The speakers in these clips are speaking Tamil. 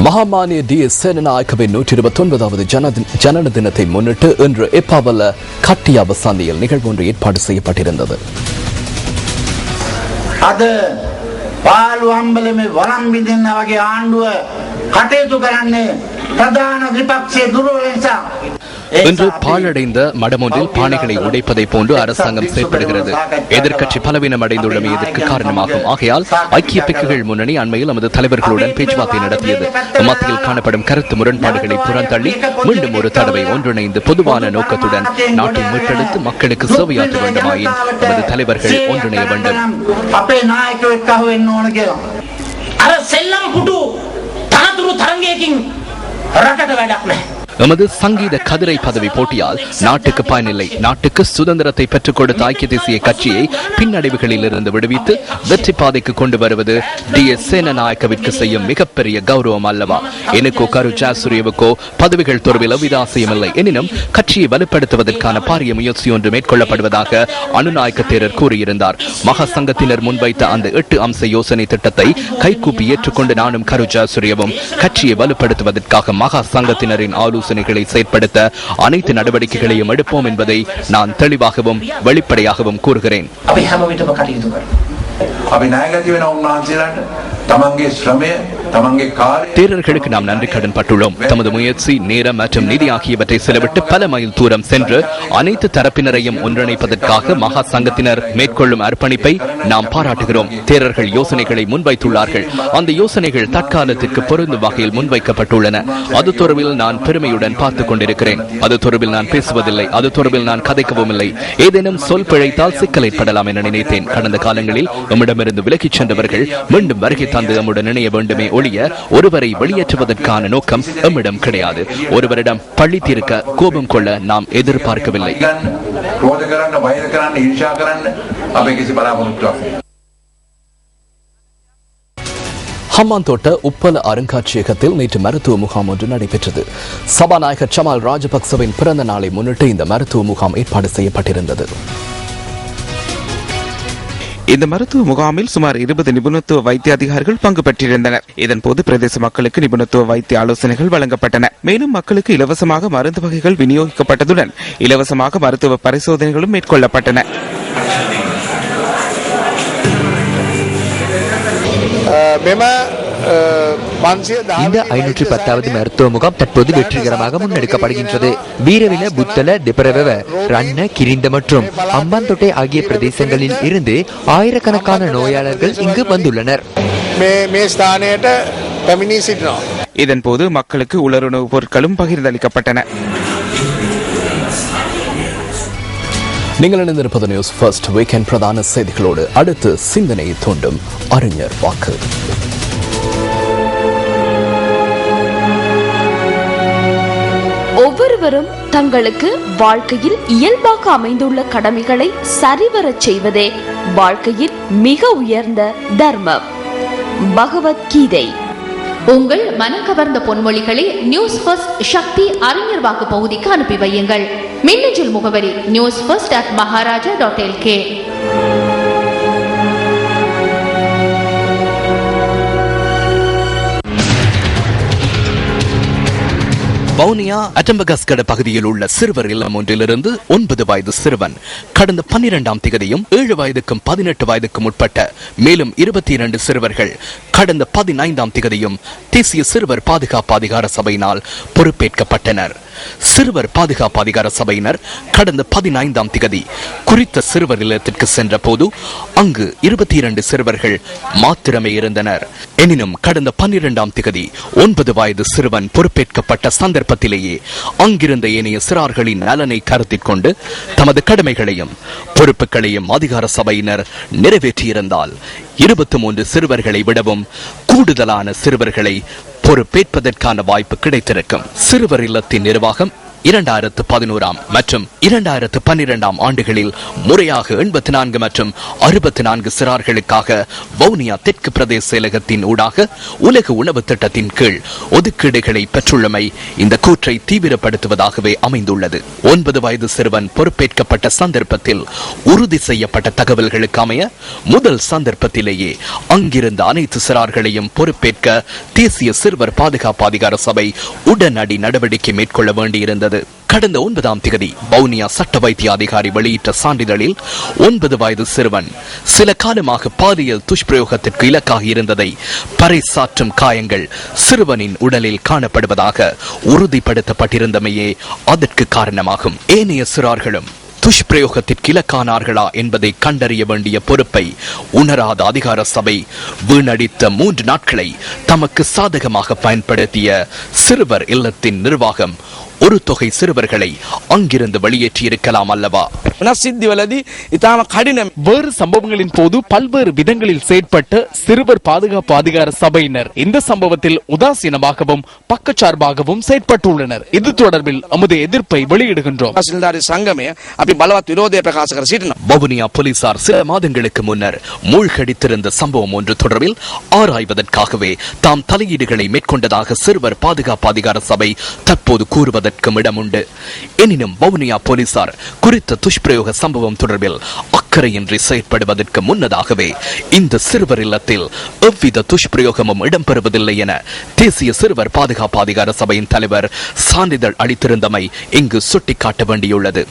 மகாமானிய DS சேனநாயக்கவின் 129வது ஜனன தினத்தை முன்னிட்டு இன்று எப்பாவல கட்டியாப சந்தையில் நிகழ்வு ஒன்று ஏற்பாடு செய்யப்பட்டிருந்தது. அது பால் வம்பலமே வரம் விதிන්න වගේ ආණ්ඩුව කටයුතු කරන්නේ ප්‍රධාන විපක්ෂයේ දුර්වලතා. இன்று பாழடைந்த மடமொன்றில் பானைகளை உடைப்பதை போன்று அரசாங்கம் செயற்படுகிறது. எதிர்க்கட்சி பலவீனம் அடைந்துள்ளமை இதற்கு காரணமாகும். ஆகையால் ஐக்கிய பிக்குகள் முன்னணி அண்மையில் நமது தலைவர்களுடன் பேச்சுவார்த்தை நடத்தியது. மத்தியில் காணப்படும் கருத்து முரண்பாடுகளை புறந்தள்ளி மீண்டும் ஒரு தடவை ஒன்றிணைந்து பொதுவான நோக்கத்துடன் நாட்டை மீட்டெடுத்து மக்களுக்கு சேவையாற்ற வேண்டுமாயின் நமது தலைவர்கள் ஒன்றிணைய வேண்டும். எமது சங்கீத கதிரை பதவி போட்டியால் நாட்டுக்கு பயனில்லை. நாட்டுக்கு சுதந்திரத்தை பெற்றுக் கொடுத்த ஐக்கிய தேசிய கட்சியை பின்னடைவுகளில் இருந்து விடுவித்து வெற்றி பாதைக்கு கொண்டு வருவது DS சேனநாயக்கவிற்கு செய்யும் மிகப்பெரிய கௌரவம் அல்லவா? எனக்கோ கரு ஜாசுரியவுக்கோ பதவிகள் தொடர்பில் எவ்வித ஆசையுமில்லை. எனினும் கட்சியை வலுப்படுத்துவதற்கான பாரிய முயற்சி ஒன்று மேற்கொள்ளப்படுவதாக அனுநாயக்க தேரர் கூறியிருந்தார். மகா சங்கத்தினர் முன்வைத்த அந்த 8 அம்ச யோசனை திட்டத்தை கைகூப்பி ஏற்றுக்கொண்டு நானும் கரு ஜாசுரியவும் கட்சியை வலுப்படுத்துவதற்காக மகா சங்கத்தினரின் ஆலோசனைகளை செயற்படுத்த அனைத்து நடவடிக்கைகளையும் எடுப்போம் என்பதை நான் தெளிவாகவும் வெளிப்படையாகவும் கூறுகிறேன். தேரர்களுக்கு நாம் நன்றி கடன் பட்டுள்ளோம். தமது முயற்சி, நேரம் மற்றும் நிதி ஆகியவற்றை செலவிட்டு பல மைல் தூரம் சென்று அனைத்து தரப்பினரையும் ஒன்றிணைப்பதற்காக மகா சங்கத்தினர் மேற்கொள்ளும் அர்ப்பணிப்பை நாம் பாராட்டுகிறோம். தேரர்கள் யோசனைகளை முன்வைத்துள்ளார்கள். அந்த யோசனைகள் தற்காலத்திற்கு பொருந்தும் வகையில் முன்வைக்கப்பட்டுள்ளன. அது தொடர்பில் நான் பெருமையுடன் பார்த்துக் கொண்டிருக்கிறேன். அது தொடர்பில் நான் பேசுவதில்லை. அது தொடர்பில் நான் கதைக்கவும் இல்லை. ஏதேனும் சொல் பிழைத்தால் சிக்கல் ஏற்படலாம் என நினைத்தேன். கடந்த காலங்களில் நம்மிடமிருந்து விலகிச் சென்றவர்கள் மீண்டும் வருகை தந்து நம்முடன் இணைய வேண்டுமே ஒழிய ஒருவரை வெளியேற்றுவதற்கான நோக்கம் நம்மிடம் கிடையாது. ஒருவரிடம் பழி தீர்க்க கோபம் கொள்ள நாம் எதிர்பார்க்கவில்லை. ஹம்மாந்தோட்ட உப்பல அருங்காட்சியகத்தில் நேற்று மருத்துவ முகாம் ஒன்று நடைபெற்றது. சபாநாயகர் சமால் ராஜபக்சவின் பிறந்த நாளை முன்னிட்டு இந்த மருத்துவ முகாம் ஏற்பாடு செய்யப்பட்டிருந்தது. இந்த மருத்துவ முகாமில் சுமார் 20 நிபுணத்துவ வைத்திய அதிகாரிகள் பங்கு பெற்றிருந்தனர். இதன்போது பிரதேச மக்களுக்கு நிபுணத்துவ வைத்திய ஆலோசனைகள் வழங்கப்பட்டன. மேலும் மக்களுக்கு இலவசமாக மருந்து வகைகள் விநியோகிக்கப்பட்டதுடன் இலவசமாக மருத்துவ பரிசோதனைகளும் மேற்கொள்ளப்பட்டன. இந்த 510வது மருத்துவ முகாம் தற்போது வெற்றிகரமாக முன்னெடுக்கப்படுகின்றது. வீரவில, புத்தல, டெபரவெவ, ரன்ன, கிரிந்த மற்றும் அம்பாந்தோட்டை ஆகிய பிரதேசங்களில் இருந்து ஆயிரக்கணக்கான நோயாளர்கள் இங்கு வந்துள்ளனர். இதன்போது மக்களுக்கு உலருணவுப் பொருட்களும் பகிர்ந்தளிக்கப்பட்டன. நீங்கள் இணைந்திருப்பது நியூஸ் ஃபர்ஸ்ட் வீக்கெண்ட் பிரதான செய்திகளோடு. அடுத்து சிந்தனையை தூண்டும் அறிஞர் வாக்கு. ஒவ்வொருவரும் தங்களுக்கு வாழ்க்கையில் இயல்பாக அமைந்துள்ள கடமைகளை சரிவரச் செய்வதே வாழ்க்கையில் மிக உயர்ந்த தர்மம். பகவத்கீதை. உங்கள் மனம் கவர்ந்த பொன்மொழிகளை நியூஸ் ஃபர்ஸ்ட் சக்தி அறிஞர் வாக்கு பகுதிக்கு அனுப்பி வையுங்கள். மின்னஞ்சல் முகவரி newsfirst@maharaja.lk. வவுனியா அட்டம்பகஸ்கட பகுதியில் உள்ள சிறுவர் இல்லம் ஒன்றிலிருந்து 9 வயது சிறுவன் கடந்த 12ஆம் திகதியும் 7 வயதுக்கும் 18 வயதுக்கும் உட்பட்ட மேலும் 22 சிறுவர்கள் கடந்த 15ஆம் திகதியும் தேசிய சிறுவர் பாதுகாப்பு அதிகார சபையினால் பொறுப்பேற்கப்பட்டனர். சிறுவர் பாதுகாப்பு அதிகார சபையினர் கடந்த 15ஆம் திகதி குறித்த சிறுவர் இல்லத்திற்கு சென்ற போது அங்கு 22 சிறுவர்கள் மாத்திரமே இருந்தனர். எனினும் கடந்த 12ஆம் திகதி 9 வயது சிறுவன் பொறுப்பேற்கப்பட்ட சந்தர்ப்பத்திலேயே அங்கிருந்த ஏனைய சிறார்களின் நலனை கருத்தில் கொண்டு தமது கடமைகளையும் பொறுப்புகளையும் அதிகார சபையினர் நிறைவேற்றியிருந்தால் 23 சிறுவர்களை விடவும் கூடுதலான சிறுவர்களை பொறுப்பேற்பதற்கான வாய்ப்பு கிடைத்திருக்கும். சிறுவர் இல்லத்தின் நிர்வாகம் 2011 மற்றும் 2012 ஆண்டுகளில் முறையாக 84 மற்றும் 64 சிறார்களுக்காக வவுனியா தெற்கு பிரதேச செயலகத்தின் ஊடாக உலக உணவு திட்டத்தின் கீழ் ஒதுக்கீடுகளை பெற்றுள்ளமை இந்த கூற்றை தீவிரப்படுத்துவதாகவே அமைந்துள்ளது. 9 வயது சிறுவன் பொறுப்பேற்கப்பட்ட சந்தர்ப்பத்தில் உறுதி செய்யப்பட்ட தகவல்களுக்கு அமைய முதல் சந்தர்ப்பத்திலேயே அங்கிருந்த அனைத்து சிறார்களையும் பொறுப்பேற்க தேசிய சிறுவர் பாதுகாப்பு அதிகார சபை உடனடி நடவடிக்கை மேற்கொள்ள வேண்டியிருந்தது. கடந்த 9ஆம் தேதி வவுனியா சட்ட வைத்திய அதிகாரி வெளியிட்ட சான்றிதழில் 9 வயது சிறுவன் சில காலமாக பாலியல் துஷ்பிரயோகத்திற்கு இலக்காக இருந்ததை பறைசாற்றும் காயங்கள் சிறுவனின் உடலில் காணப்படுவதாக உறுதிப்படுத்தப்பட்டிருந்தமையே அதற்கு காரணமாகும். ஏனைய சிறார்களும் துஷ்பிரயோகத்திற்கு இலக்கானார்களா என்பதை கண்டறிய வேண்டிய பொறுப்பை உணராத அதிகார சபை வீணடித்த 3 நாட்களை தமக்கு சாதகமாக பயன்படுத்திய சிறுவர் இல்லத்தின் நிர்வாகம் ஒரு தொகை சிறுவர்களை அங்கிருந்து வெளியேற்றியிருக்கலாம் அல்லவா? வேறு சம்பவங்களின் போது பல்வேறு விதங்களில் செயற்பட்ட சிறுவர் பாதுகாப்பு அதிகார சபையினர் இந்த சம்பவத்தில் உதாசீனமாகவும் பக்கச்சார்பாகவும் செயற்பட்டுள்ளனர். இது தொடர்பில் நமது எதிர்ப்பை வெளியிடுகின்றோம். வவுனியா போலீசார் சில மாதங்களுக்கு முன்னர் மூழ்கடித்திருந்த சம்பவம் ஒன்று தொடர்பில் ஆராய்வதற்காகவே தாம் தலையீடுகளை மேற்கொண்டதாக சிறுவர் பாதுகாப்பு அதிகார சபை தற்போது கூறுவதற்கு இடம் உண்டு. எனினும் வவுனியா போலீசார் குறித்த துஷ்பிரயோக சம்பவம் தொடர்பில் அக்கறையின்றி செயற்படுவதற்கு முன்னதாகவே இந்த சிறுவர் இல்லத்தில் எவ்வித துஷ்பிரயோகமும் இடம்பெறுவதில்லை என தேசிய சிறுவர் பாதுகாப்பு அதிகார சபையின் தலைவர் சான்றிதழ் அளித்திருந்தமை இங்கு சுட்டிக்காட்ட வேண்டியுள்ளது.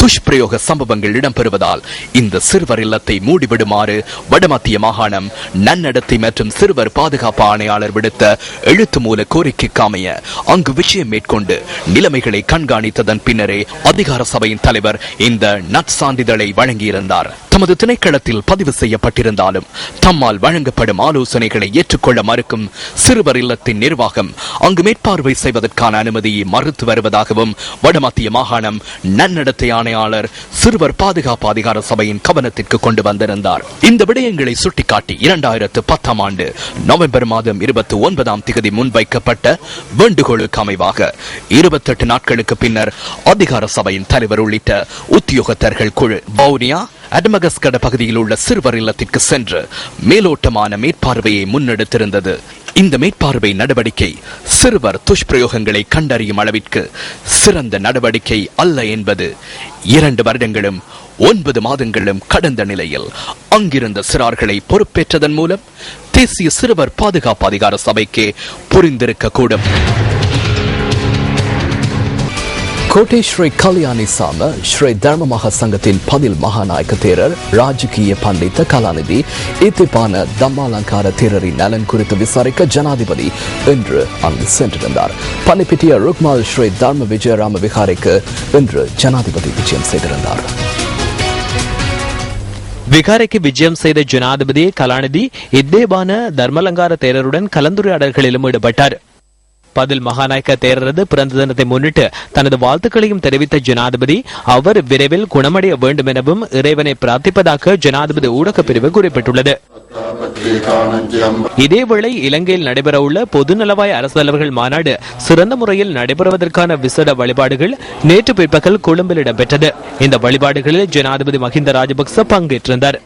துஷ்பிரயோக சம்பவங்கள் இடம்பெறுவதால் இந்த சிறுவர் இல்லத்தை மூடிவிடுமாறு வடமத்திய மாகாணம் நன்னடத்தை மற்றும் சிறுவர் பாதுகாப்பு ஆணையாளர் விடுத்த எழுத்து மூல கோரிக்கைக்கு அமைய அங்கு விஷயம் மேற்கொண்டு நிலைமைகளை கண்காணித்ததன் பின்னரே அதிகார சபையின் தலைவர் இந்த நற்சான்றிதழை வழங்கியிருந்தார். தமது திணைக்களத்தில் பதிவு செய்யப்பட்டிருந்தாலும் தம்மால் வழங்கப்படும் ஆலோசனைகளை ஏற்றுக்கொள்ள மறுக்கும் சிறுவர் இல்லத்தின் நிர்வாகம் அங்கு மேற்பார்வை செய்வதற்கான அனுமதியை மறுத்து வருவதாகவும் வடமத்திய மாகாணம் நன்னடத்தை ஆணையாளர் சிறுவர் பாதுகாப்பு அதிகார சபையின் கவனத்திற்கு கொண்டு வந்திருந்தார். இந்த விடயங்களை சுட்டிக்காட்டி 2010 ஆண்டு நவம்பர் மாதம் 29ஆம் தேதி முன்வைக்கப்பட்ட வேண்டுகோளுக்கு அமைவாக 28 நாட்களுக்கு பின்னர் அதிகார சபையின் தலைவர் உள்ளிட்ட உத்தியோகத்தர்கள் குழு வவுனியா அடமகஸ்கட பகுதியில் உள்ள சிறுவர் இல்லத்திற்கு சென்று மேலோட்டமான மேற்பார்வையை முன்னெடுத்திருந்தது. இந்த மேற்பார்வை நடவடிக்கை சிறுவர் துஷ்பிரயோகங்களை கண்டறியும் அளவிற்கு சிறந்த நடவடிக்கை அல்ல என்பது 2 வருடங்களும் 9 மாதங்களும் கடந்த நிலையில் அங்கிருந்த சிறார்களை பொறுப்பேற்றதன் மூலம் தேசிய சிறுவர் பாதுகாப்பு அதிகார சபைக்கு புரிந்திருக்க கூடும். கோட்டை ஸ்ரீ கல்யாணி சாம ஸ்ரீ தர்ம மகா சங்கத்தின் பதில் மகாநாயக்க தேரர் ராஜகீய பண்டித கலாநிதி இத்திப்பான தம்மாலங்கார தேரரின் நலன் குறித்து விசாரிக்க ஜனாதிபதி இன்று அங்கு சென்றிருந்தார். பன்னிப்பிட்டிய ருக்மால் ஸ்ரீ தர்ம விஜயராம விகாரைக்கு இன்று ஜனாதிபதி விஜயம் செய்திருந்தார். விகாரைக்கு விஜயம் செய்த ஜனாதிபதி கலாநிதி இத்தேபான தர்மலங்கார தேரருடன் கலந்துரையாடல்களிலும் ஈடுபட்டார். பதில் மகாநாயக்க தேரரது பிறந்த தினத்தை முன்னிட்டு தனது வாழ்த்துக்களையும் தெரிவித்த ஜனாதிபதி அவர் விரைவில் குணமடைய வேண்டும் எனவும் இறைவனை பிரார்த்திப்பதாக ஜனாதிபதி ஊடக பிரிவு குறிப்பிட்டுள்ளது. இதேவேளை இலங்கையில் நடைபெறவுள்ள பொதுநலவாய அரசு தலைவர்கள் மாநாடு சிறந்த முறையில் நடைபெறுவதற்கான விசேட வழிபாடுகள் நேற்று பிற்பகல் கொழும்பில் இடம்பெற்றது. இந்த வழிபாடுகளில் ஜனாதிபதி மஹிந்த ராஜபக்ச பங்கேற்றிருந்தார்.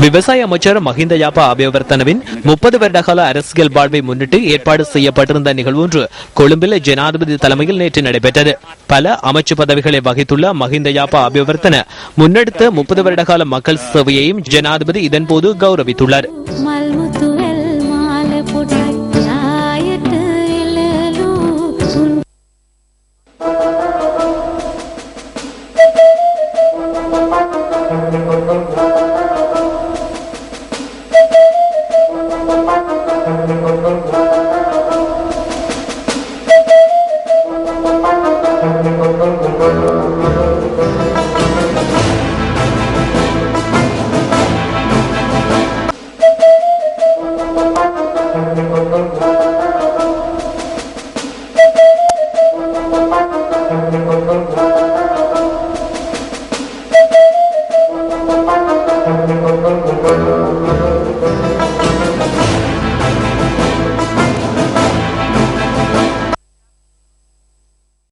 விவசாய அமைச்சர் மஹிந்த யாப்பா அபேவர்த்தனவின் 30 வருட கால அரசியல் வாழ்வை முன்னிட்டு ஏற்பாடு செய்யப்பட்டிருந்த நிகழ்வு ஒன்று கொழும்பில் ஜனாதிபதி தலைமையில் நேற்று நடைபெற்றது. பல அமைச்சு பதவிகளை வகித்துள்ள மஹிந்த யாப்பா அபேவர்த்தன முன்னெடுத்த 30 வருட கால மக்கள் சேவையையும் ஜனாதிபதி இதன்போது கௌரவித்துள்ளார்.